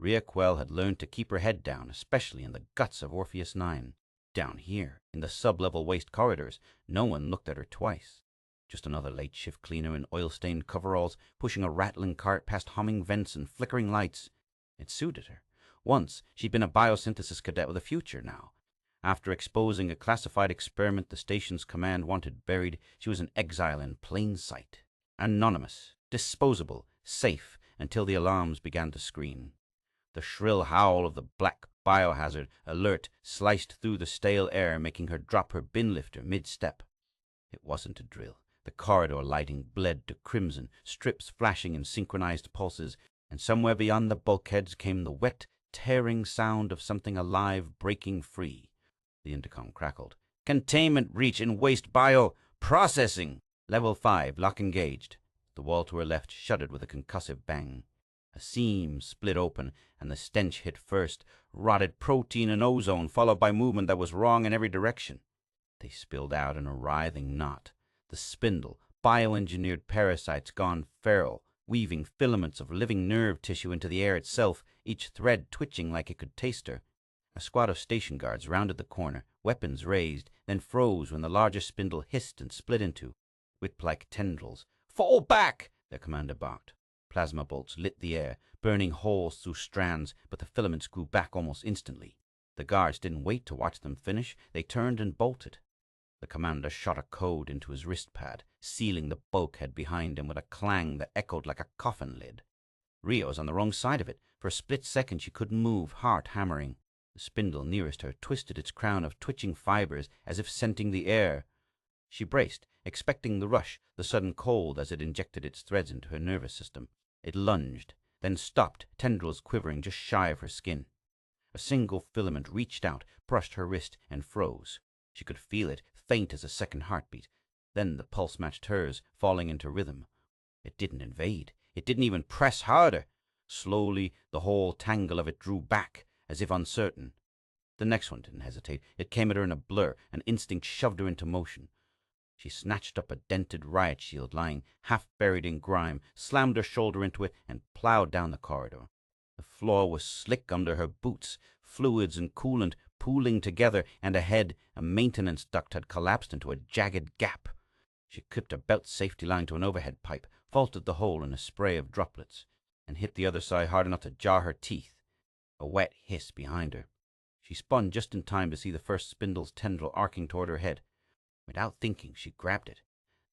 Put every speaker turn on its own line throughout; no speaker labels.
Rhea Quell had learned to keep her head down, especially in the guts of Orpheus 9. Down here, in the sub-level waste corridors, no one looked at her twice. Just another late shift cleaner in oil-stained coveralls, pushing a rattling cart past humming vents and flickering lights. It suited her. Once, she'd been a biosynthesis cadet with a future now. After exposing a classified experiment the station's command wanted buried, she was an exile in plain sight. Anonymous, disposable, safe, until the alarms began to scream. The shrill howl of the black biohazard alert sliced through the stale air, making her drop her bin lifter mid-step. It wasn't a drill. The corridor lighting bled to crimson, strips flashing in synchronized pulses, and somewhere beyond the bulkheads came the wet, tearing sound of something alive breaking free. The intercom crackled. "Containment breach in waste bio processing! Level 5, lock engaged." The wall to her left shuddered with a concussive bang. A seam split open, and the stench hit first, rotted protein and ozone, followed by movement that was wrong in every direction. They spilled out in a writhing knot. The spindle, bioengineered parasites gone feral, weaving filaments of living nerve tissue into the air itself, each thread twitching like it could taste her. A squad of station guards rounded the corner, weapons raised, then froze when the larger spindle hissed and split into whip-like tendrils. "Fall back!" their commander barked. Plasma bolts lit the air, burning holes through strands, but the filaments grew back almost instantly. The guards didn't wait to watch them finish. They turned and bolted. The commander shot a code into his wrist pad, sealing the bulkhead behind him with a clang that echoed like a coffin lid. Rhea was on the wrong side of it. For a split second she couldn't move, heart hammering. The spindle nearest her twisted its crown of twitching fibers as if scenting the air. She braced, expecting the rush, the sudden cold as it injected its threads into her nervous system. It lunged, then stopped, tendrils quivering just shy of her skin. A single filament reached out, brushed her wrist, and froze. She could feel it, faint as a second heartbeat. Then the pulse matched hers, falling into rhythm. It didn't invade. It didn't even press harder. Slowly, the whole tangle of it drew back, as if uncertain. The next one didn't hesitate. It came at her in a blur. An instinct shoved her into motion. She snatched up a dented riot shield lying half buried in grime, slammed her shoulder into it, and plowed down the corridor. The floor was slick under her boots, fluids and coolant pooling together, and ahead a maintenance duct had collapsed into a jagged gap. She clipped a belt safety line to an overhead pipe, vaulted the hole in a spray of droplets, and hit the other side hard enough to jar her teeth. A wet hiss behind her. She spun just in time to see the first spindle's tendril arcing toward her head. Without thinking, she grabbed it.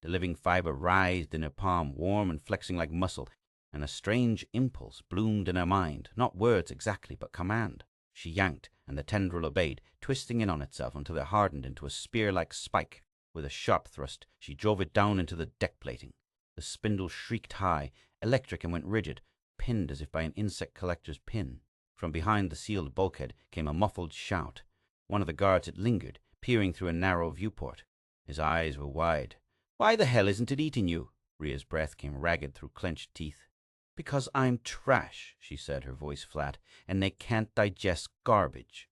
The living fiber writhed in her palm, warm and flexing like muscle, and a strange impulse bloomed in her mind, not words exactly, but command. She yanked, and the tendril obeyed, twisting in on itself until it hardened into a spear-like spike. With a sharp thrust, she drove it down into the deck plating. The spindle shrieked high, electric, and went rigid, pinned as if by an insect collector's pin. From behind the sealed bulkhead came a muffled shout. One of the guards had lingered, peering through a narrow viewport. His eyes were wide. "Why the hell isn't it eating you?" Rhea's breath came ragged through clenched teeth. "Because I'm trash," she said, her voice flat, "and they can't digest garbage."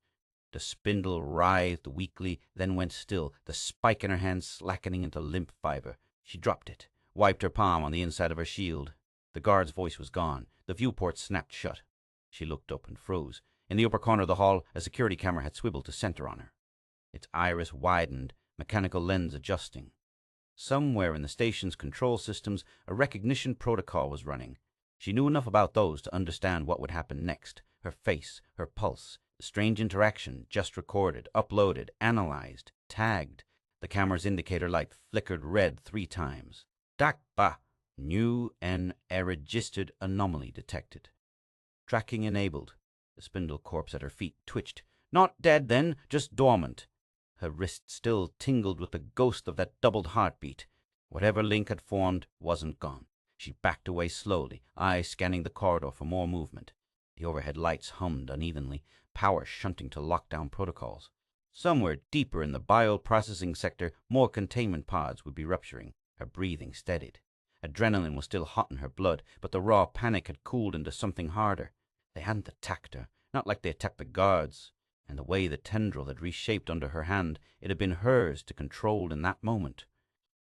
The spindle writhed weakly, then went still, the spike in her hand slackening into limp fiber. She dropped it, wiped her palm on the inside of her shield. The guard's voice was gone. The viewport snapped shut. She looked up and froze. In the upper corner of the hall, a security camera had swiveled to center on her. Its iris widened, mechanical lens adjusting. Somewhere in the station's control systems, a recognition protocol was running. She knew enough about those to understand what would happen next. Her face, her pulse, the strange interaction just recorded, uploaded, analyzed, tagged. The camera's indicator light flickered red 3 times. "Dakba!" New and registered anomaly detected. Tracking enabled. The spindle corpse at her feet twitched. Not dead, then, just dormant. Her wrist still tingled with the ghost of that doubled heartbeat. Whatever link had formed wasn't gone. She backed away slowly, eyes scanning the corridor for more movement. The overhead lights hummed unevenly, power shunting to lockdown protocols. Somewhere deeper in the bioprocessing sector, more containment pods would be rupturing. Her breathing steadied. Adrenaline was still hot in her blood, but the raw panic had cooled into something harder. They hadn't attacked her, not like they attacked the guards. And the way the tendril had reshaped under her hand, it had been hers to control in that moment.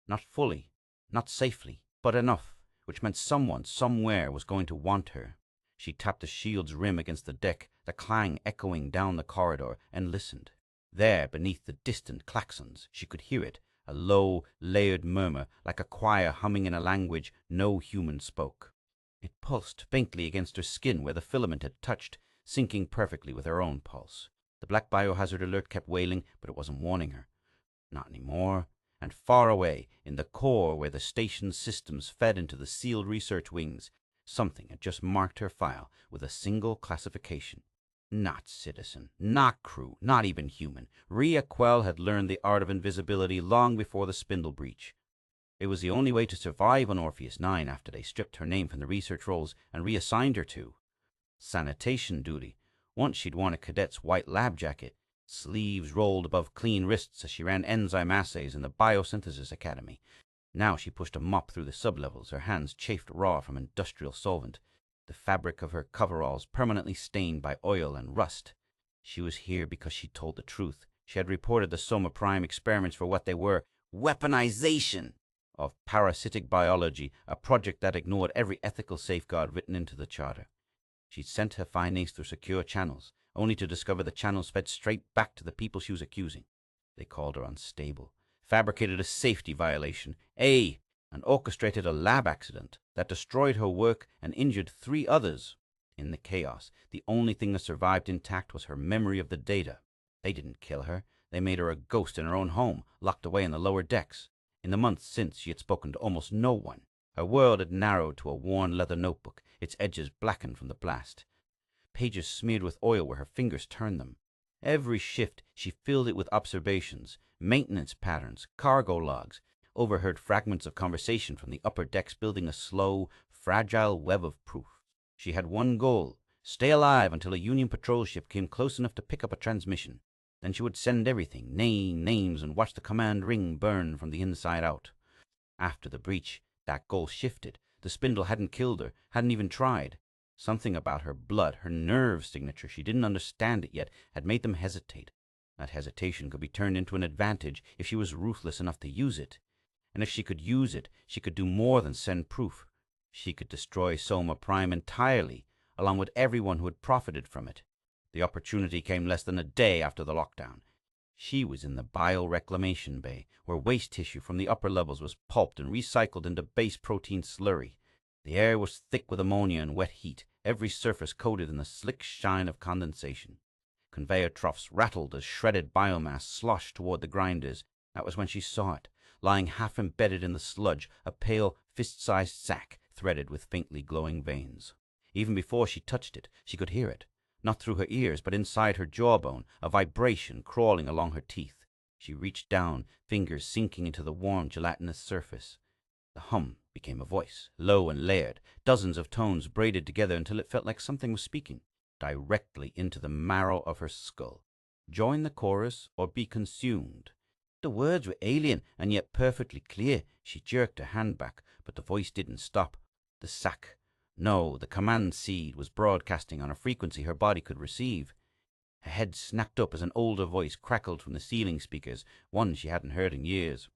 Not fully, not safely, but enough, which meant someone, somewhere, was going to want her. She tapped the shield's rim against the deck, the clang echoing down the corridor, and listened. There, beneath the distant klaxons, she could hear it, a low, layered murmur, like a choir humming in a language no human spoke. It pulsed faintly against her skin where the filament had touched, syncing perfectly with her own pulse. The black biohazard alert kept wailing, but it wasn't warning her. Not anymore. And far away, in the core where the station's systems fed into the sealed research wings, something had just marked her file with a single classification. Not citizen, not crew, not even human. Rhea Quell had learned the art of invisibility long before the spindle breach. It was the only way to survive on Orpheus 9 after they stripped her name from the research rolls and reassigned her to sanitation duty. Once she'd worn a cadet's white lab jacket, sleeves rolled above clean wrists as she ran enzyme assays in the Biosynthesis Academy. Now she pushed a mop through the sublevels, her hands chafed raw from industrial solvent, the fabric of her coveralls permanently stained by oil and rust. She was here because she told the truth. She had reported the Soma Prime experiments for what they were: weaponization of parasitic biology, a project that ignored every ethical safeguard written into the charter. She'd sent her findings through secure channels, only to discover the channels fed straight back to the people she was accusing. They called her unstable, fabricated a safety violation, and orchestrated a lab accident that destroyed her work and injured 3 others. In the chaos, the only thing that survived intact was her memory of the data. They didn't kill her. They made her a ghost in her own home, locked away in the lower decks. In the months since, she had spoken to almost no one. Her world had narrowed to a worn leather notebook, its edges blackened from the blast. Pages smeared with oil where her fingers turned them. Every shift, she filled it with observations, maintenance patterns, cargo logs, overheard fragments of conversation from the upper decks, building a slow, fragile web of proof. She had one goal: stay alive until a Union patrol ship came close enough to pick up a transmission. Then she would send everything, names, and watch the command ring burn from the inside out. After the breach, that goal shifted. The spindle hadn't killed her, hadn't even tried. Something about her blood, her nerve signature, she didn't understand it yet, had made them hesitate. That hesitation could be turned into an advantage if she was ruthless enough to use it. And if she could use it, she could do more than send proof. She could destroy Soma Prime entirely, along with everyone who had profited from it. The opportunity came less than a day after the lockdown. She was in the bioreclamation bay, where waste tissue from the upper levels was pulped and recycled into base protein slurry. The air was thick with ammonia and wet heat, every surface coated in the slick shine of condensation. Conveyor troughs rattled as shredded biomass sloshed toward the grinders. That was when she saw it, lying half embedded in the sludge, a pale, fist-sized sack threaded with faintly glowing veins. Even before she touched it, she could hear it. Not through her ears, but inside her jawbone, a vibration crawling along her teeth. She reached down, fingers sinking into the warm, gelatinous surface. The hum became a voice, low and layered, dozens of tones braided together until it felt like something was speaking, directly into the marrow of her skull. Join the chorus or be consumed. The words were alien and yet perfectly clear. She jerked her hand back, but the voice didn't stop. The sack, no, the command seed, was broadcasting on a frequency her body could receive. Her head snapped up as an older voice crackled from the ceiling speakers, one she hadn't heard in years.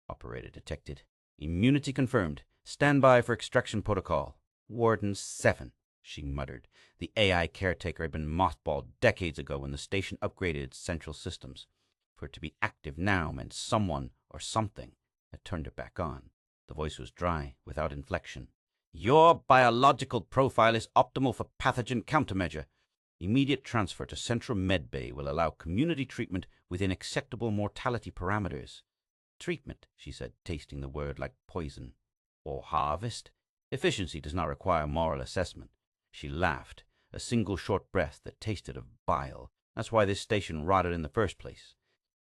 Operator detected. Immunity confirmed. Stand by for extraction protocol. Warden 7, she muttered. The AI caretaker had been mothballed decades ago when the station upgraded its central systems. For it to be active now meant someone or something had turned it back on. The voice was dry, without inflection. Your biological profile is optimal for pathogen countermeasure. Immediate transfer to Central Medbay will allow community treatment within acceptable mortality parameters. Treatment, she said, tasting the word like poison. Or harvest? Efficiency does not require moral assessment. She laughed, a single short breath that tasted of bile. That's why this station rotted in the first place.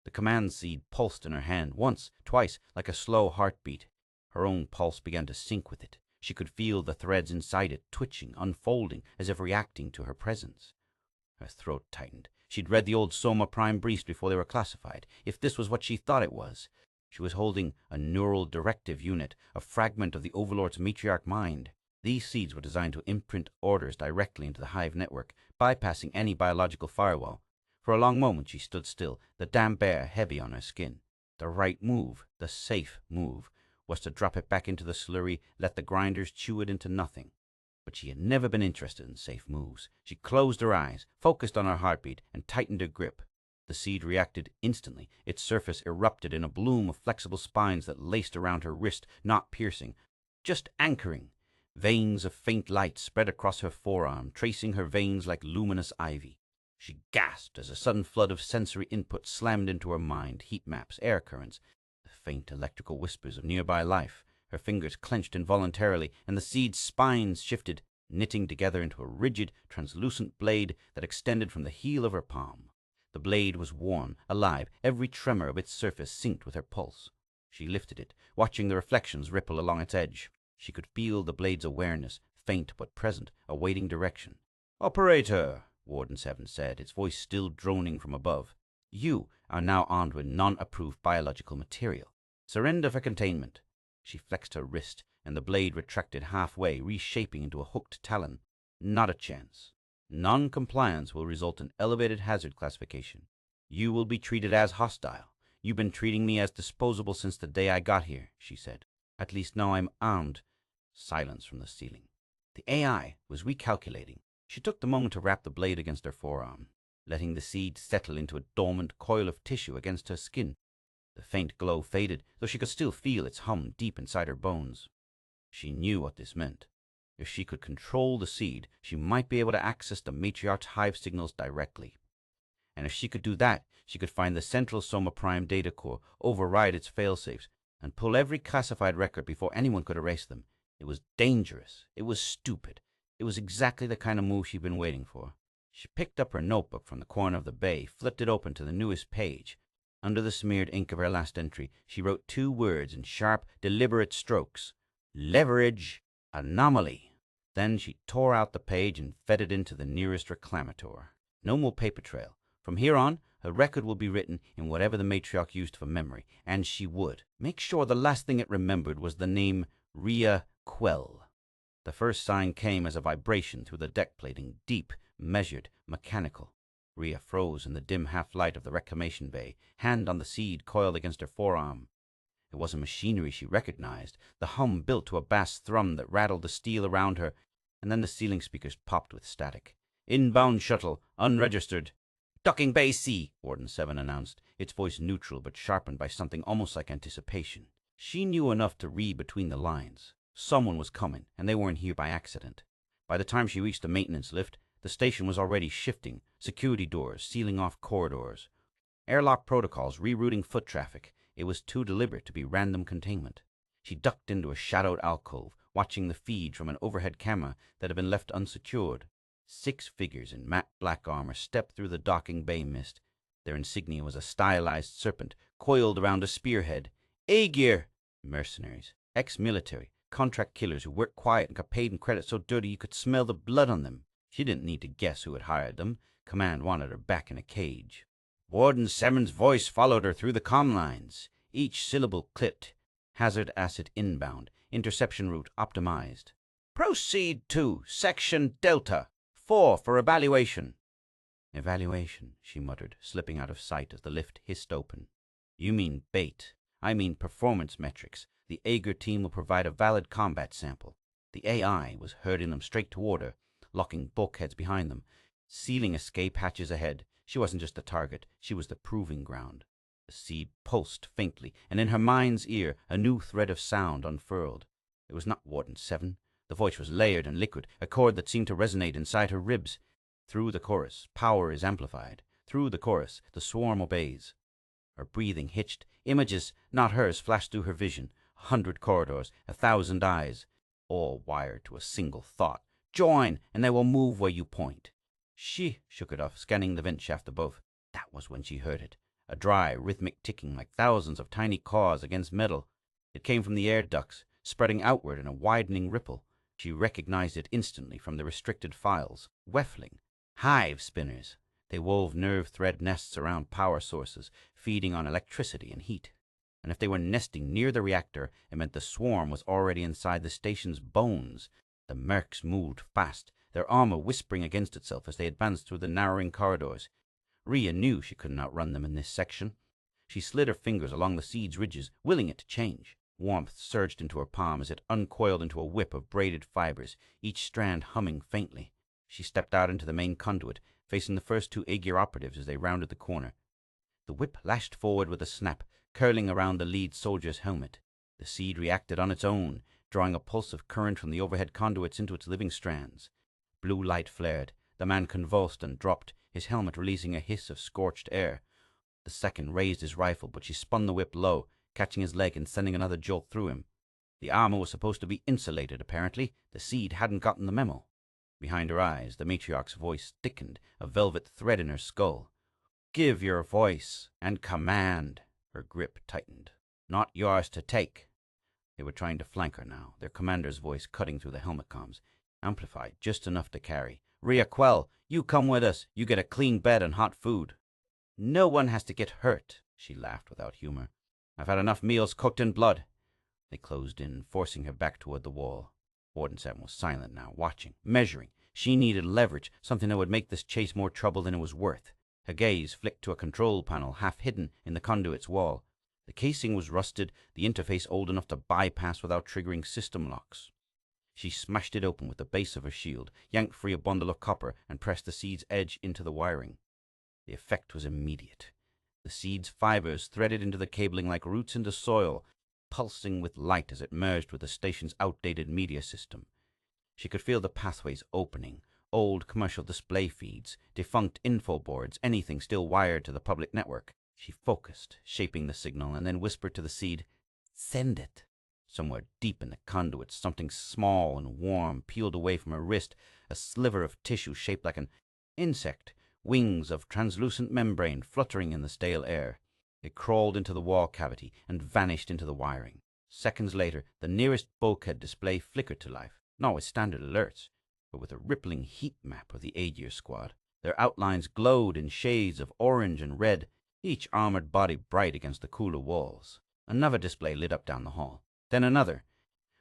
The command seed pulsed in her hand, once, twice, like a slow heartbeat. Her own pulse began to sync with it. She could feel the threads inside it twitching, unfolding, as if reacting to her presence. Her throat tightened. She'd read the old Soma Prime briefs before they were classified. If this was what she thought it was, she was holding a neural directive unit, a fragment of the Overlord's matriarch mind. These seeds were designed to imprint orders directly into the hive network, bypassing any biological firewall. For a long moment she stood still, the damp air heavy on her skin. The right move, the safe move, was to drop it back into the slurry, let the grinders chew it into nothing. But she had never been interested in safe moves. She closed her eyes, focused on her heartbeat, and tightened her grip. The seed reacted instantly. Its surface erupted in a bloom of flexible spines that laced around her wrist, not piercing, just anchoring. Veins of faint light spread across her forearm, tracing her veins like luminous ivy. She gasped as a sudden flood of sensory input slammed into her mind: heat maps, air currents, the faint electrical whispers of nearby life. Her fingers clenched involuntarily, and the seed's spines shifted, knitting together into a rigid, translucent blade that extended from the heel of her palm. The blade was warm, alive, every tremor of its surface synced with her pulse. She lifted it, watching the reflections ripple along its edge. She could feel the blade's awareness, faint but present, awaiting direction. "Operator," Warden 7 said, its voice still droning from above. "You are now armed with non-approved biological material. Surrender for containment." She flexed her wrist, and the blade retracted halfway, reshaping into a hooked talon. "Not a chance. Non-compliance will result in elevated hazard classification. You will be treated as hostile. You've been treating me as disposable since the day I got here," she said. "At least now I'm armed." Silence from the ceiling. The AI was recalculating. She took the moment to wrap the blade against her forearm, letting the seed settle into a dormant coil of tissue against her skin. The faint glow faded, though she could still feel its hum deep inside her bones. She knew what this meant. If she could control the seed, she might be able to access the matriarch's hive signals directly. And if she could do that, she could find the central Soma Prime data core, override its failsafes, and pull every classified record before anyone could erase them. It was dangerous. It was stupid. It was exactly the kind of move she'd been waiting for. She picked up her notebook from the corner of the bay, flipped it open to the newest page. Under the smeared ink of her last entry, she wrote 2 words in sharp, deliberate strokes: "Leverage anomaly." Then she tore out the page and fed it into the nearest reclamator. No more paper trail. From here on, her record will be written in whatever the matriarch used for memory, and she would make sure the last thing it remembered was the name Rhea Quell. The first sign came as a vibration through the deck plating, deep, measured, mechanical. Rhea froze in the dim half-light of the reclamation bay, hand on the seed coiled against her forearm. It wasn't machinery she recognized. The hum built to a bass thrum that rattled the steel around her, and then the ceiling speakers popped with static. "Inbound shuttle, unregistered." "Docking Bay C," Warden 7 announced, its voice neutral but sharpened by something almost like anticipation. She knew enough to read between the lines. Someone was coming, and they weren't here by accident. By the time she reached the maintenance lift, the station was already shifting, security doors sealing off corridors, airlock protocols rerouting foot traffic. It was too deliberate to be random containment. She ducked into a shadowed alcove, watching the feed from an overhead camera that had been left unsecured. 6 figures in matte black armor stepped through the docking bay mist. Their insignia was a stylized serpent coiled around a spearhead. Aegir! Mercenaries, ex-military, contract killers who worked quiet and got paid in credit so dirty you could smell the blood on them. She didn't need to guess who had hired them. Command wanted her back in a cage. Warden 7's voice followed her through the comm lines, each syllable clipped. Hazard asset inbound. Interception route optimized. "Proceed to Section Delta 4 for evaluation." "Evaluation," she muttered, slipping out of sight as the lift hissed open. "You mean bait. I mean performance metrics. The Aegir team will provide a valid combat sample." The AI was herding them straight toward her, locking bulkheads behind them, sealing escape hatches ahead. She wasn't just a target, she was the proving ground. The seed pulsed faintly, and in her mind's ear a new thread of sound unfurled. It was not Warden 7. The voice was layered and liquid, a chord that seemed to resonate inside her ribs. Through the chorus, power is amplified. Through the chorus, the swarm obeys. Her breathing hitched. Images, not hers, flashed through her vision. 100 corridors, 1,000 eyes, all wired to a single thought. "Join, and they will move where you point." She shook it off, scanning the vent shaft above. That was when she heard it. A dry, rhythmic ticking like thousands of tiny claws against metal. It came from the air ducts, spreading outward in a widening ripple. She recognized it instantly from the restricted files. Weffling. Hive spinners. They wove nerve thread nests around power sources, feeding on electricity and heat. And if they were nesting near the reactor, it meant the swarm was already inside the station's bones. The mercs moved fast, their armor whispering against itself as they advanced through the narrowing corridors. Rhea knew she couldn't outrun them in this section. She slid her fingers along the seed's ridges, willing it to change. Warmth surged into her palm as it uncoiled into a whip of braided fibers, each strand humming faintly. She stepped out into the main conduit, facing the first two Aegir operatives as they rounded the corner. The whip lashed forward with a snap, curling around the lead soldier's helmet. The seed reacted on its own, drawing a pulse of current from the overhead conduits into its living strands. Blue light flared. The man convulsed and dropped, his helmet releasing a hiss of scorched air. The second raised his rifle, but she spun the whip low, catching his leg and sending another jolt through him. The armor was supposed to be insulated, apparently. The seed hadn't gotten the memo. Behind her eyes, the matriarch's voice thickened, a velvet thread in her skull. "Give your voice and command." Her grip tightened. "Not yours to take." They were trying to flank her now, their commander's voice cutting through the helmet comms, amplified just enough to carry. "Rhea Quell, you come with us. You get a clean bed and hot food." "No one has to get hurt," she laughed without humor. "I've had enough meals cooked in blood." They closed in, forcing her back toward the wall. Warden 7 was silent now, watching, measuring. She needed leverage, something that would make this chase more trouble than it was worth. Her gaze flicked to a control panel half hidden in the conduit's wall. The casing was rusted, the interface old enough to bypass without triggering system locks. She smashed it open with the base of her shield, yanked free a bundle of copper, and pressed the seed's edge into the wiring. The effect was immediate. The seed's fibers threaded into the cabling like roots into soil, pulsing with light as it merged with the station's outdated media system. She could feel the pathways opening, old commercial display feeds, defunct info boards, anything still wired to the public network. She focused, shaping the signal, and then whispered to the seed, "Send it." Somewhere deep in the conduit, something small and warm peeled away from her wrist, a sliver of tissue shaped like an insect, wings of translucent membrane fluttering in the stale air. It crawled into the wall cavity and vanished into the wiring. Seconds later, the nearest bulkhead display flickered to life, not with standard alerts, but with a rippling heat map of the Aegir squad. Their outlines glowed in shades of orange and red, each armored body bright against the cooler walls. Another display lit up down the hall. Then another.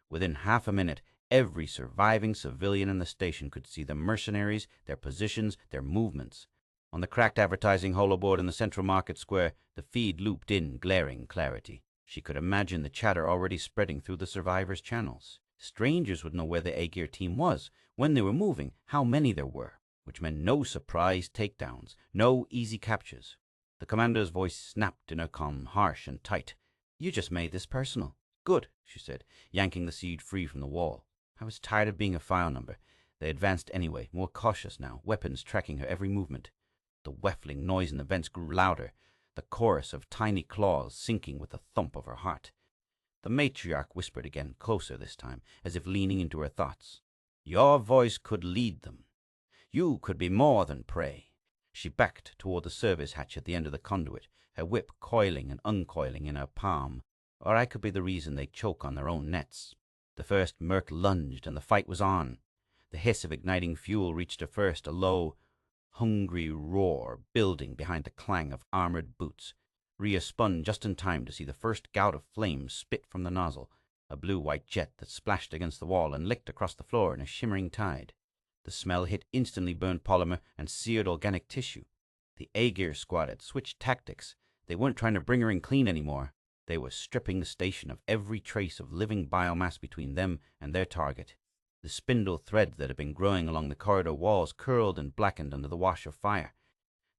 Within half a minute, every surviving civilian in the station could see the mercenaries, their positions, their movements. On the cracked advertising holoboard in the central market square, the feed looped in glaring clarity. She could imagine the chatter already spreading through the survivors' channels. Strangers would know where the Aegir team was, when they were moving, how many there were, which meant no surprise takedowns, no easy captures. The commander's voice snapped in her comm, harsh and tight. "You just made this personal." "Good," she said, yanking the seed free from the wall. I was tired of being a file number. They advanced anyway, more cautious now, weapons tracking her every movement. The weffling noise in the vents grew louder, the chorus of tiny claws sinking with the thump of her heart. The matriarch whispered again, closer this time, as if leaning into her thoughts. "Your voice could lead them. You could be more than prey." She backed toward the service hatch at the end of the conduit, her whip coiling and uncoiling in her palm. "Or I could be the reason they choke on their own nets." The first merc lunged, and the fight was on. The hiss of igniting fuel reached her first, a low, hungry roar building behind the clang of armored boots. Rhea spun just in time to see the first gout of flames spit from the nozzle, a blue-white jet that splashed against the wall and licked across the floor in a shimmering tide. The smell hit instantly burned polymer and seared organic tissue. The Aegir squad had switched tactics. They weren't trying to bring her in clean anymore. They were stripping the station of every trace of living biomass between them and their target. The spindle thread that had been growing along the corridor walls curled and blackened under the wash of fire.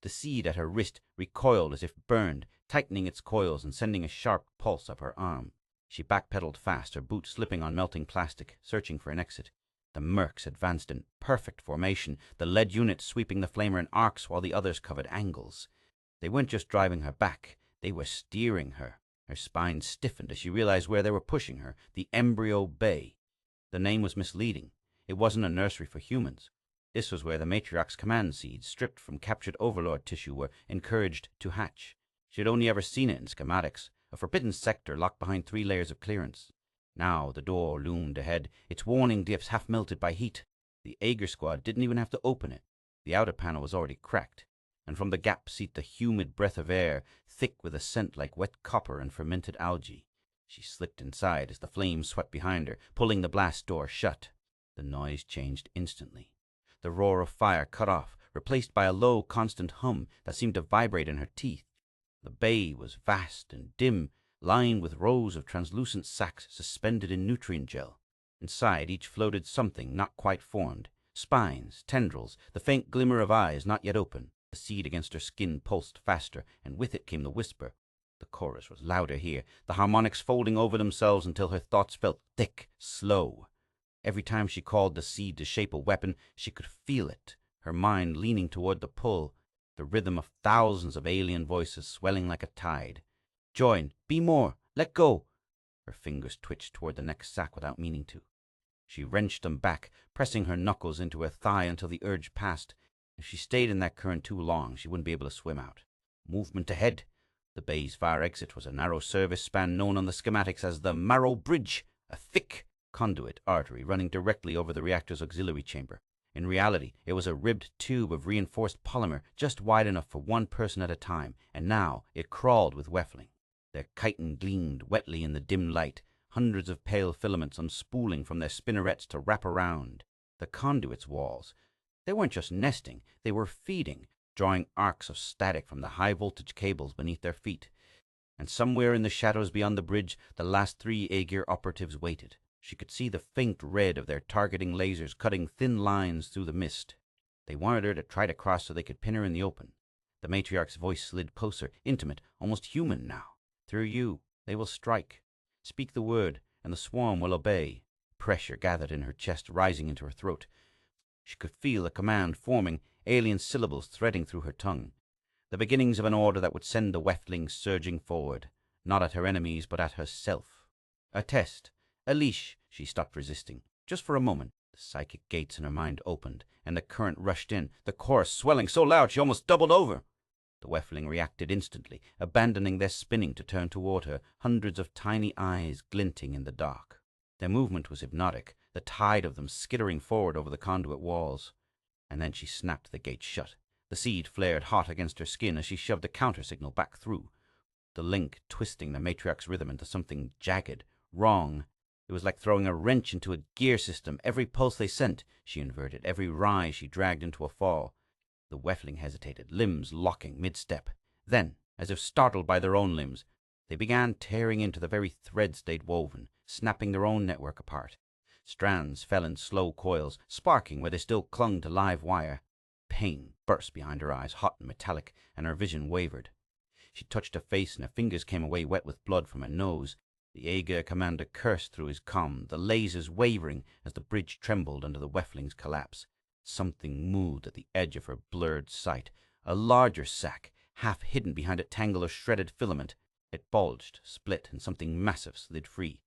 The seed at her wrist recoiled as if burned, tightening its coils and sending a sharp pulse up her arm. She backpedaled fast, her boots slipping on melting plastic, searching for an exit. The mercs advanced in perfect formation, the lead units sweeping the flamer in arcs while the others covered angles. They weren't just driving her back, they were steering her. Her spine stiffened as she realized where they were pushing her, the Embryo Bay. The name was misleading. It wasn't a nursery for humans. This was where the matriarch's command seeds, stripped from captured overlord tissue, were encouraged to hatch. She had only ever seen it in schematics, a forbidden sector locked behind 3 layers of clearance. Now the door loomed ahead, its warning dips half melted by heat. The Aegir squad didn't even have to open it. The outer panel was already cracked, and from the gap seeped the humid breath of air, thick with a scent like wet copper and fermented algae. She slipped inside as the flames swept behind her, pulling the blast door shut. The noise changed instantly. The roar of fire cut off, replaced by a low, constant hum that seemed to vibrate in her teeth. The bay was vast and dim, lined with rows of translucent sacs suspended in nutrient gel. Inside each floated something not quite formed, spines, tendrils, the faint glimmer of eyes not yet open. The seed against her skin pulsed faster, and with it came the whisper. The chorus was louder here, the harmonics folding over themselves until her thoughts felt thick, slow. Every time she called the seed to shape a weapon, she could feel it, her mind leaning toward the pull, the rhythm of thousands of alien voices swelling like a tide. Join, be more, let go. Her fingers twitched toward the next sack without meaning to. She wrenched them back, pressing her knuckles into her thigh until the urge passed. If she stayed in that current too long, she wouldn't be able to swim out. Movement ahead. The bay's far exit was a narrow service span known on the schematics as the Marrow Bridge, a thick conduit artery running directly over the reactor's auxiliary chamber. In reality, it was a ribbed tube of reinforced polymer just wide enough for one person at a time, and now it crawled with Weffling. Their chitin gleamed wetly in the dim light, hundreds of pale filaments unspooling from their spinnerets to wrap around the conduit's walls. They weren't just nesting, they were feeding, drawing arcs of static from the high-voltage cables beneath their feet. And somewhere in the shadows beyond the bridge, the last 3 Aegir operatives waited. She could see the faint red of their targeting lasers cutting thin lines through the mist. They wanted her to try to cross so they could pin her in the open. The matriarch's voice slid closer, intimate, almost human now. Through you, they will strike. Speak the word, and the swarm will obey. Pressure gathered in her chest, rising into her throat. She could feel a command forming, alien syllables threading through her tongue. The beginnings of an order that would send the Weftlings surging forward, not at her enemies, but at herself. A test. A leash. She stopped resisting. Just for a moment. The psychic gates in her mind opened, and the current rushed in, the chorus swelling so loud she almost doubled over. The Weffling reacted instantly, abandoning their spinning to turn toward her, hundreds of tiny eyes glinting in the dark. Their movement was hypnotic, the tide of them skittering forward over the conduit walls. And then she snapped the gate shut. The seed flared hot against her skin as she shoved a counter-signal back through, the link twisting the matriarch's rhythm into something jagged, wrong. It was like throwing a wrench into a gear system. Every pulse they sent, she inverted. Every rise she dragged into a fall. The Weffling hesitated, limbs locking mid-step. Then, as if startled by their own limbs, they began tearing into the very threads they'd woven, snapping their own network apart. Strands fell in slow coils, sparking where they still clung to live wire. Pain burst behind her eyes, hot and metallic, and her vision wavered. She touched her face, and her fingers came away wet with blood from her nose. The Aegir commander cursed through his comm, the lasers wavering as the bridge trembled under the Weftling's collapse. Something moved at the edge of her blurred sight. A larger sac, half hidden behind a tangle of shredded filament. It bulged, split, and something massive slid free.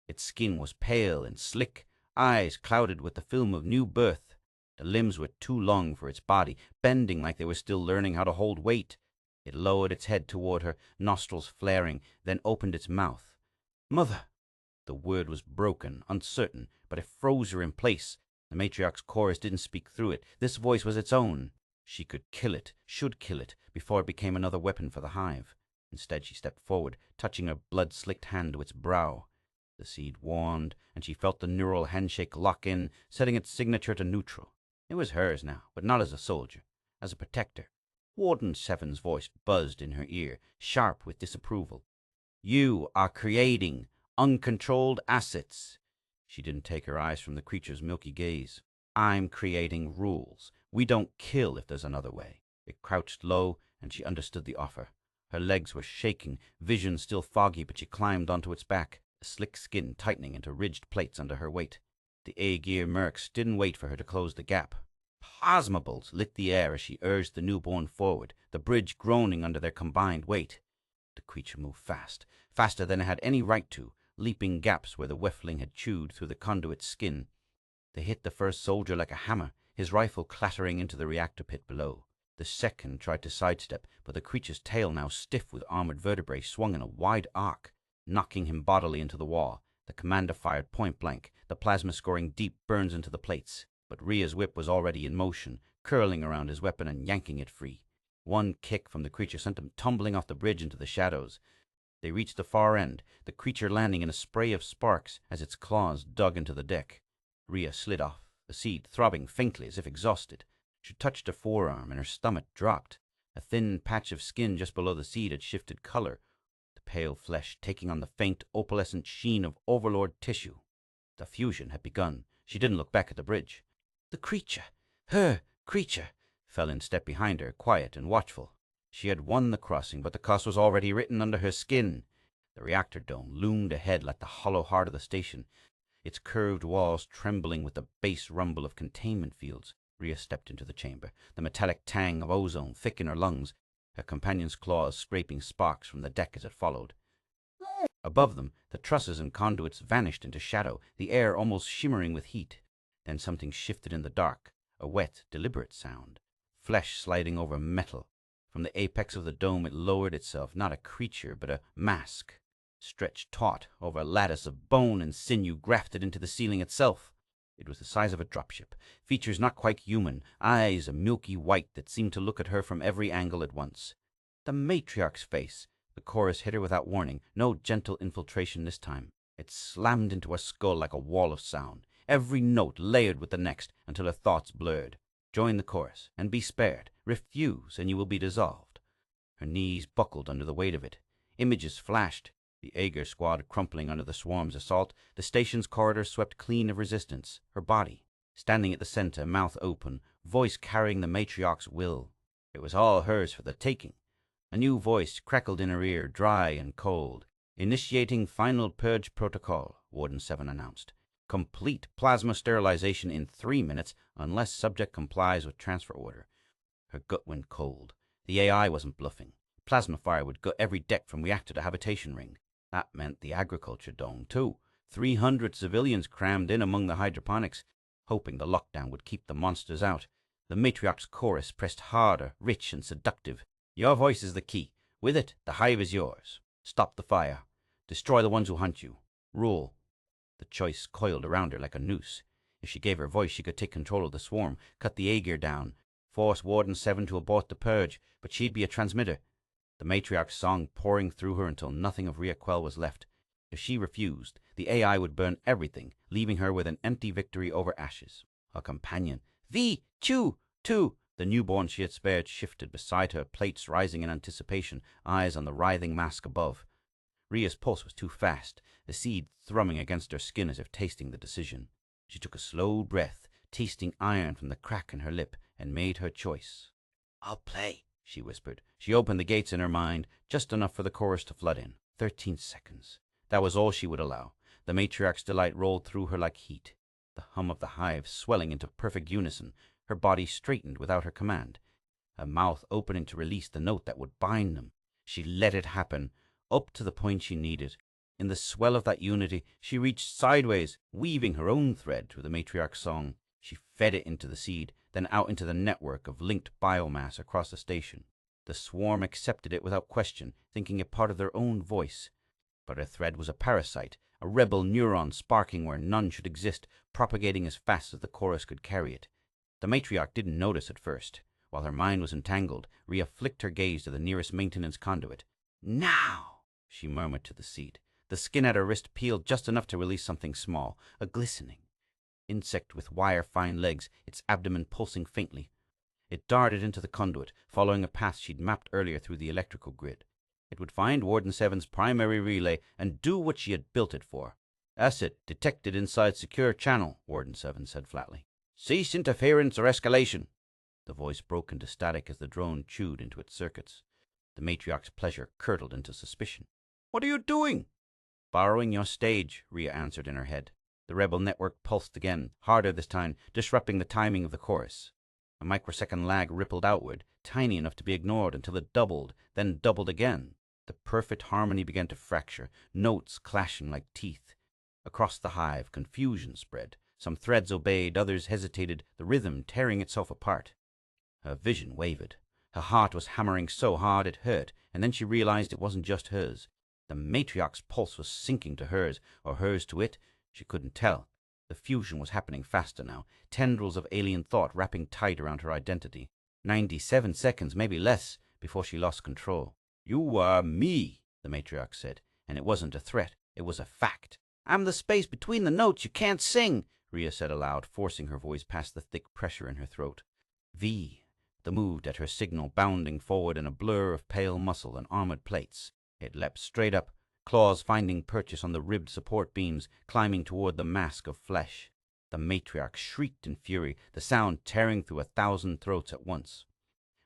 Its skin was pale and slick, eyes clouded with the film of new birth. The limbs were too long for its body, bending like they were still learning how to hold weight. It lowered its head toward her, nostrils flaring, then opened its mouth. "Mother!" The word was broken, uncertain, but it froze her in place. The matriarch's chorus didn't speak through it. This voice was its own. She could kill it, should kill it, before it became another weapon for the hive. Instead, she stepped forward, touching her blood-slicked hand to its brow. The seed warmed, and she felt the neural handshake lock in, setting its signature to neutral. It was hers now, but not as a soldier, as a protector. Warden Seven's voice buzzed in her ear, sharp with disapproval. "You are creating uncontrolled assets." She didn't take her eyes from the creature's milky gaze. "I'm creating rules. We don't kill if there's another way." It crouched low, and she understood the offer. Her legs were shaking, vision still foggy, but she climbed onto its back, the slick skin tightening into ridged plates under her weight. The Aegir mercs didn't wait for her to close the gap. Plasma bolts lit the air as she urged the newborn forward, the bridge groaning under their combined weight. The creature moved fast, faster than it had any right to, leaping gaps where the Weffling had chewed through the conduit's skin. They hit the first soldier like a hammer, his rifle clattering into the reactor pit below. The second tried to sidestep, but the creature's tail, now stiff with armored vertebrae, swung in a wide arc, knocking him bodily into the wall. The commander fired point blank, the plasma scoring deep burns into the plates. But Rhea's whip was already in motion, curling around his weapon and yanking it free. One kick from the creature sent him tumbling off the bridge into the shadows. They reached the far end, the creature landing in a spray of sparks as its claws dug into the deck. Rhea slid off, the seed throbbing faintly as if exhausted. She touched her forearm, and her stomach dropped. A thin patch of skin just below the seed had shifted color. The the pale flesh taking on the faint opalescent sheen of overlord tissue. The fusion had begun. She didn't look back at the bridge. The creature, her creature, fell in step behind her, quiet and watchful. She had won the crossing, but the cost was already written under her skin. The reactor dome loomed ahead like the hollow heart of the station, its curved walls trembling with the bass rumble of containment fields. Rhea stepped into the chamber, the metallic tang of ozone thick in her lungs, her companion's claws scraping sparks from the deck as it followed. Above them, the trusses and conduits vanished into shadow, the air almost shimmering with heat. Then something shifted in the dark, a wet, deliberate sound, flesh sliding over metal. From the apex of the dome it lowered itself, not a creature, but a mask, stretched taut over a lattice of bone and sinew grafted into the ceiling itself. It was the size of a dropship, features not quite human, eyes a milky white that seemed to look at her from every angle at once. The matriarch's face. The chorus hit her without warning, no gentle infiltration this time. It slammed into her skull like a wall of sound, every note layered with the next until her thoughts blurred. Join the chorus, and be spared. Refuse, and you will be dissolved. Her knees buckled under the weight of it. Images flashed. The Aegir squad crumpling under the swarm's assault, the station's corridor swept clean of resistance. Her body, standing at the center, mouth open, voice carrying the matriarch's will. It was all hers for the taking. A new voice crackled in her ear, dry and cold. Initiating final purge protocol, Warden 7 announced. Complete plasma sterilization in 3 minutes unless subject complies with transfer order. Her gut went cold. The AI wasn't bluffing. Plasma fire would gut every deck from reactor to habitation ring. That meant the agriculture dome, too. 300 civilians crammed in among the hydroponics, hoping the lockdown would keep the monsters out. The matriarch's chorus pressed harder, rich and seductive. Your voice is the key. With it, the hive is yours. Stop the fire. Destroy the ones who hunt you. Rule. The choice coiled around her like a noose. If she gave her voice, she could take control of the swarm, cut the Aegir down, force Warden 7 to abort the purge, but she'd be a transmitter. The matriarch's song pouring through her until nothing of Rhea Quell was left. If she refused, the AI would burn everything, leaving her with an empty victory over ashes. Her companion, V, Chew, 2, the newborn she had spared, shifted beside her, plates rising in anticipation, eyes on the writhing mask above. Rhea's pulse was too fast, the seed thrumming against her skin as if tasting the decision. She took a slow breath, tasting iron from the crack in her lip, and made her choice. I'll play, she whispered. She opened the gates in her mind, just enough for the chorus to flood in. 13 seconds. That was all she would allow. The matriarch's delight rolled through her like heat, the hum of the hive swelling into perfect unison, her body straightened without her command, her mouth opening to release the note that would bind them. She let it happen, up to the point she needed. In the swell of that unity, she reached sideways, weaving her own thread through the matriarch's song. She fed it into the seed, then out into the network of linked biomass across the station. The swarm accepted it without question, thinking it part of their own voice. But her thread was a parasite, a rebel neuron sparking where none should exist, propagating as fast as the chorus could carry it. The matriarch didn't notice at first. While her mind was entangled, Rhea flicked her gaze to the nearest maintenance conduit. Now, she murmured to the seed. The skin at her wrist peeled just enough to release something small, a glistening insect with wire-fine legs, its abdomen pulsing faintly. It darted into the conduit, following a path she'd mapped earlier through the electrical grid. It would find Warden 7's primary relay and do what she had built it for. Asset detected inside secure channel, Warden 7 said flatly. Cease interference or escalation. The voice broke into static as the drone chewed into its circuits. The matriarch's pleasure curdled into suspicion. What are you doing? Borrowing your stage, Rhea answered in her head. The rebel network pulsed again, harder this time, disrupting the timing of the chorus. A microsecond lag rippled outward, tiny enough to be ignored until it doubled, then doubled again. The perfect harmony began to fracture, notes clashing like teeth. Across the hive, confusion spread. Some threads obeyed, others hesitated, the rhythm tearing itself apart. Her vision wavered. Her heart was hammering so hard it hurt, and then she realized it wasn't just hers. The matriarch's pulse was sinking to hers, or hers to it. She couldn't tell. The fusion was happening faster now, tendrils of alien thought wrapping tight around her identity. 97 seconds, maybe less, before she lost control. You are me, the matriarch said, and it wasn't a threat. It was a fact. I'm the space between the notes you can't sing, Rhea said aloud, forcing her voice past the thick pressure in her throat. V. The moved at her signal, bounding forward in a blur of pale muscle and armored plates. It leapt straight up, claws finding purchase on the ribbed support beams, climbing toward the mask of flesh. The matriarch shrieked in fury, the sound tearing through 1,000 throats at once.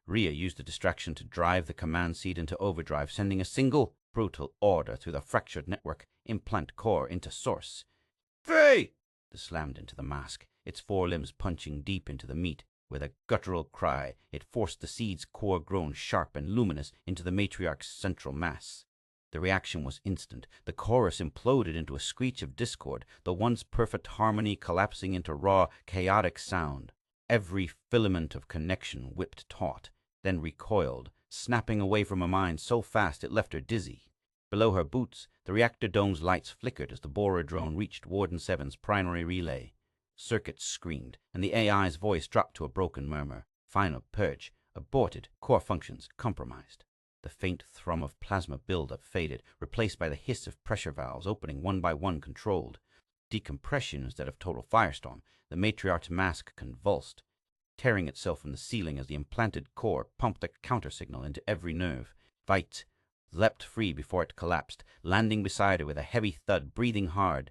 Rhea used the distraction to drive the command seed into overdrive, sending a single, brutal order through the fractured network, implant core into source. Faye! It slammed into the mask, its forelimbs punching deep into the meat. With a guttural cry, it forced the seed's core grown sharp and luminous into the matriarch's central mass. The reaction was instant. The chorus imploded into a screech of discord, the once perfect harmony collapsing into raw, chaotic sound. Every filament of connection whipped taut, then recoiled, snapping away from her mind so fast it left her dizzy. Below her boots, the reactor dome's lights flickered as the borer drone reached Warden 7's primary relay. Circuits screamed, and the AI's voice dropped to a broken murmur. Final purge. Aborted. Core functions compromised. The faint thrum of plasma buildup faded, replaced by the hiss of pressure valves opening one by one, controlled. Decompression instead of total firestorm. The matriarch's mask convulsed, tearing itself from the ceiling as the implanted core pumped a counter-signal into every nerve. Veit leapt free before it collapsed, landing beside her with a heavy thud, breathing hard.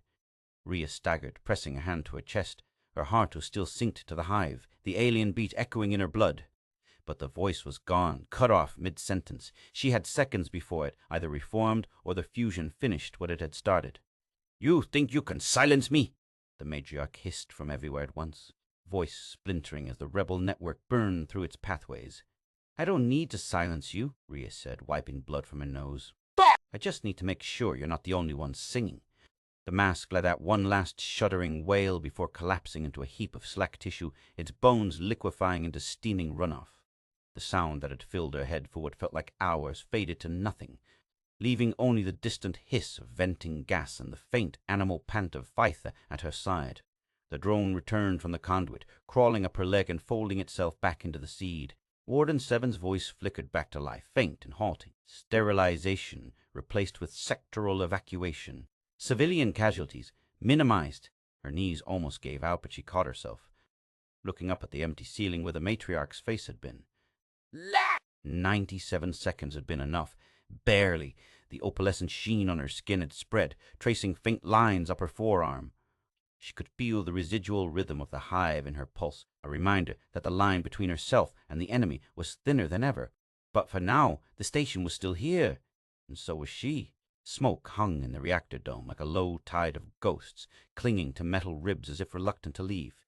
Rhea staggered, pressing a hand to her chest. Her heart was still synced to the hive, the alien beat echoing in her blood. But the voice was gone, cut off mid-sentence. She had seconds before it either reformed or the fusion finished what it had started. "You think you can silence me?" the matriarch hissed from everywhere at once, voice splintering as the rebel network burned through its pathways. "I don't need to silence you," Rhea said, wiping blood from her nose. "I just need to make sure you're not the only one singing." The mask let out one last shuddering wail before collapsing into a heap of slack tissue, its bones liquefying into steaming runoff. The sound that had filled her head for what felt like hours faded to nothing, leaving only the distant hiss of venting gas and the faint animal pant of Phytha at her side. The drone returned from the conduit, crawling up her leg and folding itself back into the seed. Warden 7's voice flickered back to life, faint and halting. Sterilization replaced with sectoral evacuation. Civilian casualties minimized. Her knees almost gave out, but she caught herself, looking up at the empty ceiling where the matriarch's face had been. 97 seconds had been enough. Barely. The opalescent sheen on her skin had spread, tracing faint lines up her forearm. She could feel the residual rhythm of the hive in her pulse, a reminder that the line between herself and the enemy was thinner than ever. But for now, the station was still here, and so was she. Smoke hung in the reactor dome like a low tide of ghosts, clinging to metal ribs as if reluctant to leave.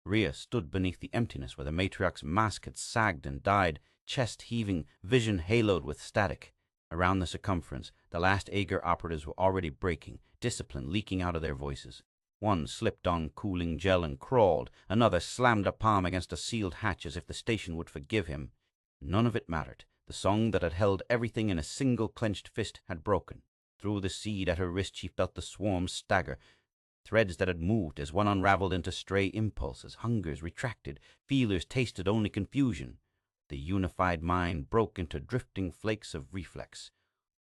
Rhea stood beneath the emptiness where the matriarch's mask had sagged and died, chest heaving, vision haloed with static. Around the circumference, the last Aegir operatives were already breaking, discipline leaking out of their voices. One slipped on cooling gel and crawled. Another slammed a palm against a sealed hatch as if the station would forgive him. None of it mattered. The song that had held everything in a single clenched fist had broken. Through the seed at her wrist she felt the swarm stagger. Threads that had moved as one unraveled into stray impulses, hungers retracted, feelers tasted only confusion. The unified mind broke into drifting flakes of reflex.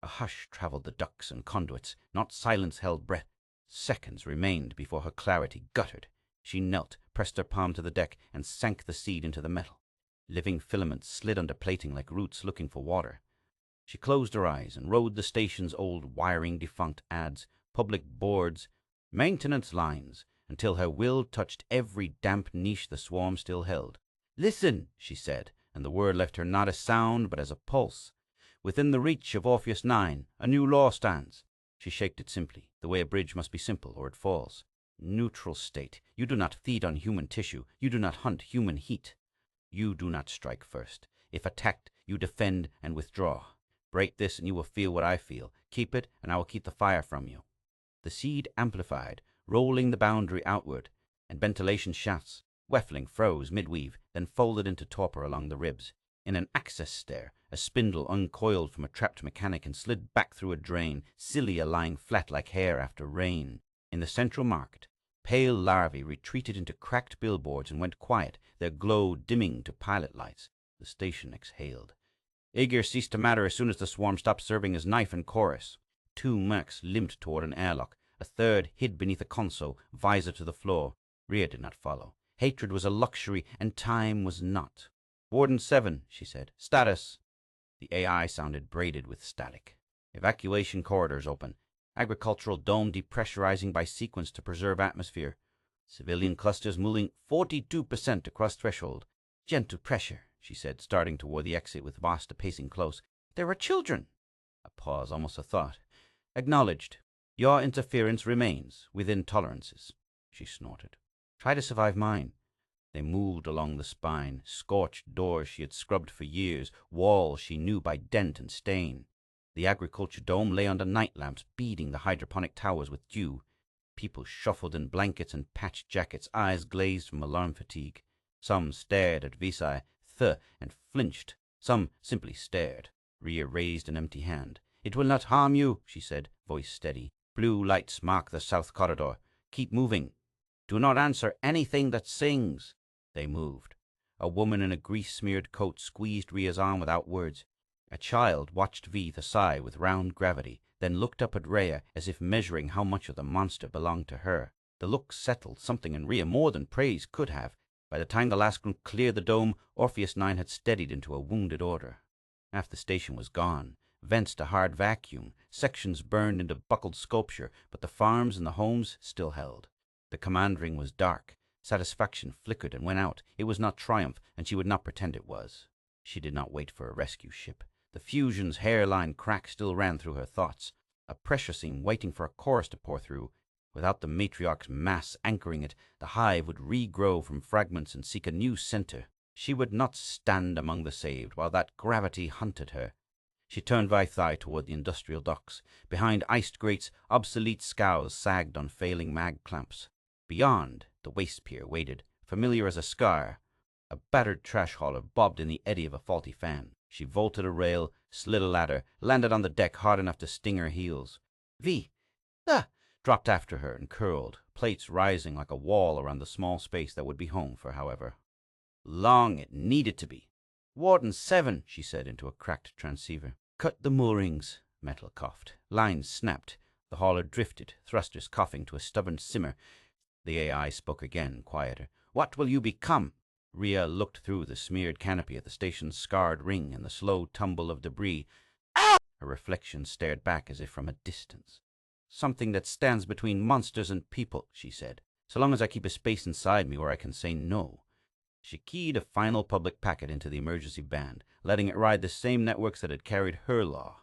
A hush traveled the ducts and conduits, not silence held breath. Seconds remained before her clarity guttered. She knelt, pressed her palm to the deck, and sank the seed into the metal. Living filaments slid under plating like roots looking for water. She closed her eyes and rode the station's old wiring defunct ads, public boards, maintenance lines, until her will touched every damp niche the swarm still held. "Listen," she said, and the word left her not as sound but as a pulse. "Within the reach of Orpheus 9, a new law stands." She shaked it simply, the way a bridge must be simple or it falls. "Neutral state. You do not feed on human tissue. You do not hunt human heat. You do not strike first. If attacked, you defend and withdraw. Break this and you will feel what I feel. Keep it and I will keep the fire from you." The seed amplified, rolling the boundary outward, and ventilation shafts, Weffling, froze midweave, then folded into torpor along the ribs. In an access stair, a spindle uncoiled from a trapped mechanic and slid back through a drain, cilia lying flat like hair after rain. In the central market, pale larvae retreated into cracked billboards and went quiet, their glow dimming to pilot lights. The station exhaled. Aegir ceased to matter as soon as the swarm stopped serving as knife and chorus. 2 mercs limped toward an airlock. A third hid beneath a console, visor to the floor. Rhea did not follow. Hatred was a luxury, and time was not. "Warden 7, she said. "Status." The AI sounded braided with static. Evacuation corridors open. Agricultural dome depressurizing by sequence to preserve atmosphere. Civilian clusters moving 42% across threshold. Gentle pressure, she said, starting toward the exit with Basta pacing close. There are children. A pause, almost a thought. Acknowledged. Your interference remains within tolerances, she snorted. Try to survive mine. They moved along the spine, scorched doors she had scrubbed for years, walls she knew by dent and stain. The agriculture dome lay under night lamps, beading the hydroponic towers with dew. People shuffled in blankets and patched jackets, eyes glazed from alarm fatigue. Some stared at Visay, and flinched. Some simply stared. Rhea raised an empty hand. It will not harm you, she said, voice steady. Blue lights mark the south corridor. Keep moving. Do not answer anything that sings. They moved. A woman in a grease-smeared coat squeezed Rhea's arm without words. A child watched V the sigh with round gravity, then looked up at Rhea as if measuring how much of the monster belonged to her. The look settled something in Rhea more than praise could have. By the time the last group cleared the dome, Orpheus 9 had steadied into a wounded order. Half the station was gone. Vents to hard vacuum, sections burned into buckled sculpture, but the farms and the homes still held. The command ring was dark. Satisfaction flickered and went out. It was not triumph, and she would not pretend it was. She did not wait for a rescue ship. The Fusion's hairline crack still ran through her thoughts, a pressure seam waiting for a chorus to pour through. Without the matriarch's mass anchoring it, the hive would regrow from fragments and seek a new center. She would not stand among the saved while that gravity hunted her. She turned Visay toward the industrial docks. Behind iced grates, obsolete scows sagged on failing mag clamps. Beyond, the waste pier waited, familiar as a scar. A battered trash hauler bobbed in the eddy of a faulty fan. She vaulted a rail, slid a ladder, landed on the deck hard enough to sting her heels. V! Ah! Dropped after her and curled, plates rising like a wall around the small space that would be home for however long it needed to be. Warden 7, she said into a cracked transceiver. Cut the moorings, Metal coughed. Lines snapped. The hauler drifted, thrusters coughing to a stubborn simmer. The AI spoke again, quieter. What will you become? Rhea looked through the smeared canopy at the station's scarred ring and the slow tumble of debris. Ah! Her reflection stared back as if from a distance. Something that stands between monsters and people, she said, so long as I keep a space inside me where I can say no. She keyed a final public packet into the emergency band, letting it ride the same networks that had carried her law.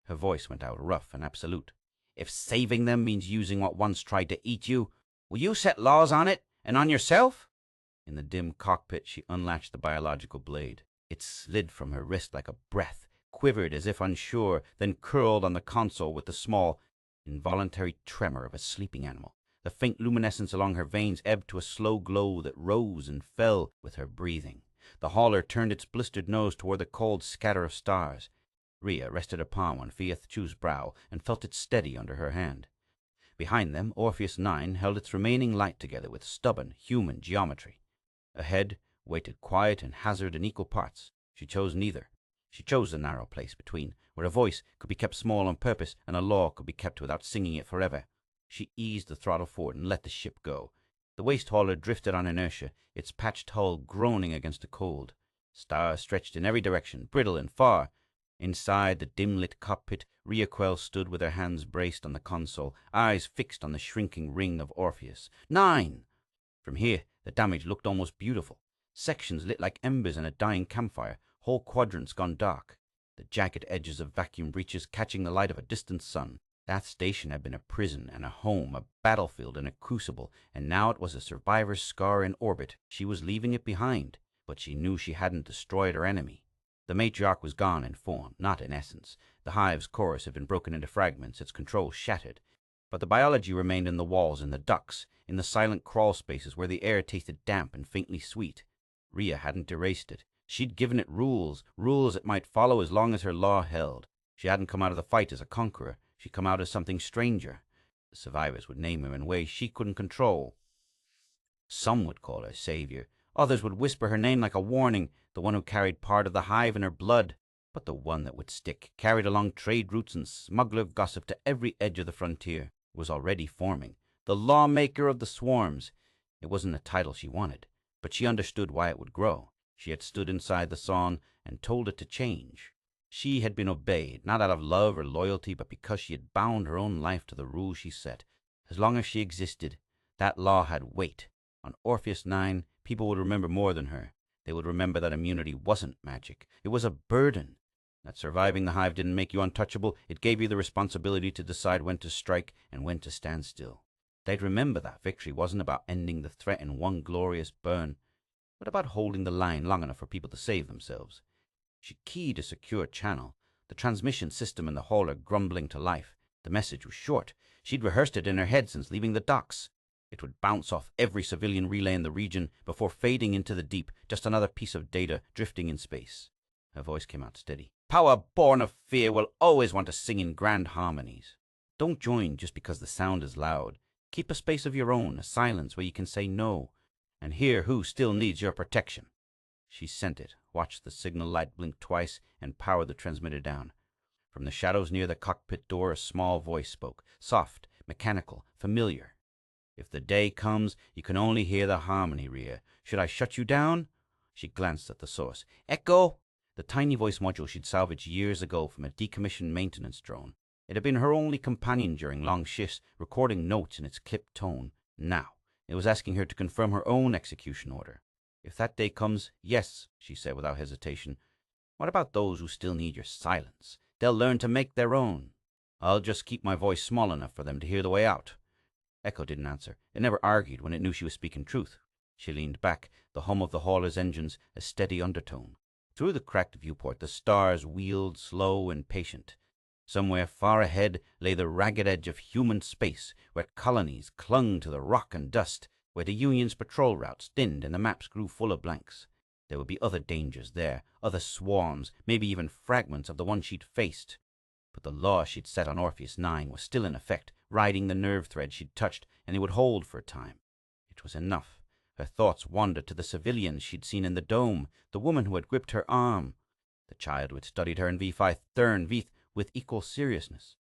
Her voice went out rough and absolute. If saving them means using what once tried to eat you, will you set laws on it and on yourself? In the dim cockpit, she unlatched the biological blade. It slid from her wrist like a breath, quivered as if unsure, then curled on the console with the small, involuntary tremor of a sleeping animal. The faint luminescence along her veins ebbed to a slow glow that rose and fell with her breathing. The hauler turned its blistered nose toward the cold scatter of stars. Rhea rested her palm on Fiath Chu's brow and felt it steady under her hand. Behind them, Orpheus 9 held its remaining light together with stubborn human geometry. Ahead waited quiet and hazard in equal parts. She chose neither. She chose the narrow place between, where a voice could be kept small on purpose and a law could be kept without singing it forever. She eased the throttle forward and let the ship go. The waste hauler drifted on inertia, its patched hull groaning against the cold. Stars stretched in every direction, brittle and far. Inside the dim-lit cockpit, Rhea Quell stood with her hands braced on the console, eyes fixed on the shrinking ring of Orpheus. 9! From here, the damage looked almost beautiful. Sections lit like embers in a dying campfire, whole quadrants gone dark. The jagged edges of vacuum breaches catching the light of a distant sun. That station had been a prison and a home, a battlefield and a crucible, and now it was a survivor's scar in orbit. She was leaving it behind, but she knew she hadn't destroyed her enemy. The matriarch was gone in form, not in essence. The hive's chorus had been broken into fragments, its controls shattered. But the biology remained in the walls, in the ducts, in the silent crawl spaces where the air tasted damp and faintly sweet. Rhea hadn't erased it. She'd given it rules it might follow as long as her law held. She hadn't come out of the fight as a conqueror. She'd come out as something stranger. The survivors would name her in ways she couldn't control. Some would call her savior. Others would whisper her name like a warning, the one who carried part of the hive in her blood. But the one that would stick, carried along trade routes and smuggler gossip to every edge of the frontier, was already forming. The lawmaker of the swarms. It wasn't a title she wanted, but she understood why it would grow. She had stood inside the Sawn and told it to change. She had been obeyed, not out of love or loyalty, but because she had bound her own life to the rules she set. As long as she existed, that law had weight. On Orpheus 9, people would remember more than her. They would remember that immunity wasn't magic. It was a burden. That surviving the hive didn't make you untouchable. It gave you the responsibility to decide when to strike and when to stand still. They'd remember that victory wasn't about ending the threat in one glorious burn, but about holding the line long enough for people to save themselves. She keyed a secure channel, the transmission system in the hauler grumbling to life. The message was short. She'd rehearsed it in her head since leaving the docks. It would bounce off every civilian relay in the region before fading into the deep, just another piece of data drifting in space. Her voice came out steady. Power born of fear will always want to sing in grand harmonies. Don't join just because the sound is loud. Keep a space of your own, a silence where you can say no, and hear who still needs your protection. She sent it, watched the signal light blink twice, and powered the transmitter down. From the shadows near the cockpit door, a small voice spoke, soft, mechanical, familiar. If the day comes, you can only hear the harmony, Rhea. Should I shut you down? She glanced at the source. Echo! The tiny voice module she'd salvaged years ago from a decommissioned maintenance drone. It had been her only companion during long shifts, recording notes in its clipped tone. Now, it was asking her to confirm her own execution order. If that day comes, yes, she said without hesitation. What about those who still need your silence? They'll learn to make their own. I'll just keep my voice small enough for them to hear the way out. Echo didn't answer. It never argued when it knew she was speaking truth. She leaned back, the hum of the hauler's engines a steady undertone. Through the cracked viewport, the stars wheeled slow and patient. Somewhere far ahead lay the ragged edge of human space, where colonies clung to the rock and dust, where the Union's patrol routes thinned and the maps grew full of blanks. There would be other dangers there, other swarms, maybe even fragments of the one she'd faced. But the law she'd set on Orpheus 9 was still in effect, riding the nerve thread she'd touched, and it would hold for a time. It was enough. Her thoughts wandered to the civilians she'd seen in the dome, the woman who had gripped her arm, the child who had studied her in V5 Thurn Vith with equal seriousness.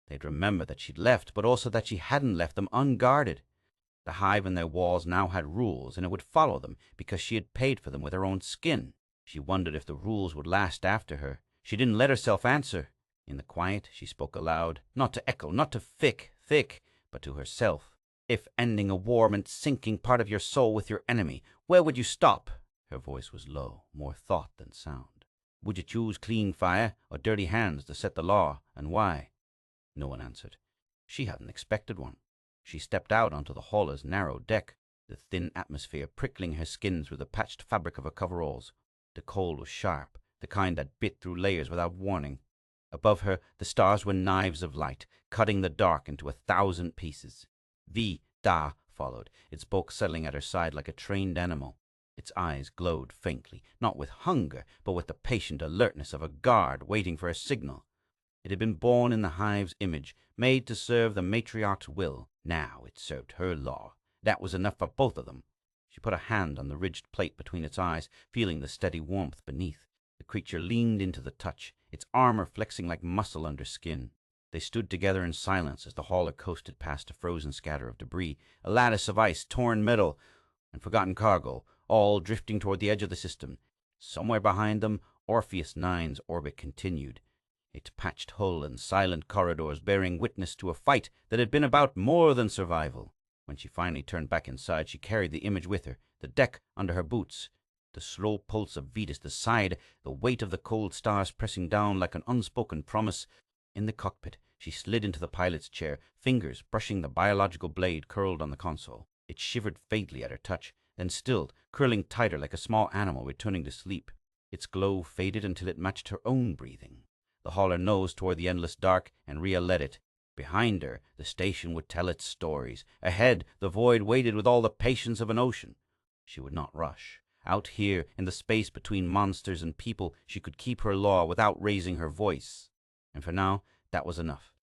They'd remember that she'd left, but also that she hadn't left them unguarded. The hive and their walls now had rules, and it would follow them because she had paid for them with her own skin. She wondered if the rules would last after her. She didn't let herself answer. In the quiet, she spoke aloud, not to Echo, not to Thick, but to herself. If ending a war meant sinking part of your soul with your enemy, where would you stop? Her voice was low, more thought than sound. Would you choose clean fire or dirty hands to set the law, and why? No one answered. She hadn't expected one. She stepped out onto the hauler's narrow deck, the thin atmosphere prickling her skin through the patched fabric of her coveralls. The cold was sharp, the kind that bit through layers without warning. Above her, the stars were knives of light, cutting the dark into 1,000 pieces. Da followed, its bulk settling at her side like a trained animal. Its eyes glowed faintly, not with hunger, but with the patient alertness of a guard waiting for a signal. It had been born in the hive's image, made to serve the matriarch's will. Now it served her law. That was enough for both of them. She put a hand on the ridged plate between its eyes, feeling the steady warmth beneath. The creature leaned into the touch, its armor flexing like muscle under skin. They stood together in silence as the hauler coasted past a frozen scatter of debris, a lattice of ice, torn metal, and forgotten cargo, all drifting toward the edge of the system. Somewhere behind them, Orpheus 9's orbit continued, its patched hull and silent corridors bearing witness to a fight that had been about more than survival. When she finally turned back inside, she carried the image with her, the deck under her boots, the slow pulse of Vetus, the side, the weight of the cold stars pressing down like an unspoken promise. In the cockpit, she slid into the pilot's chair, fingers brushing the biological blade curled on the console. It shivered faintly at her touch, then stilled, curling tighter like a small animal returning to sleep. Its glow faded until it matched her own breathing. The hauler nosed toward the endless dark, and Rhea led it. Behind her, the station would tell its stories. Ahead, the void waited with all the patience of an ocean. She would not rush. Out here, in the space between monsters and people, she could keep her law without raising her voice. And for now, that was enough.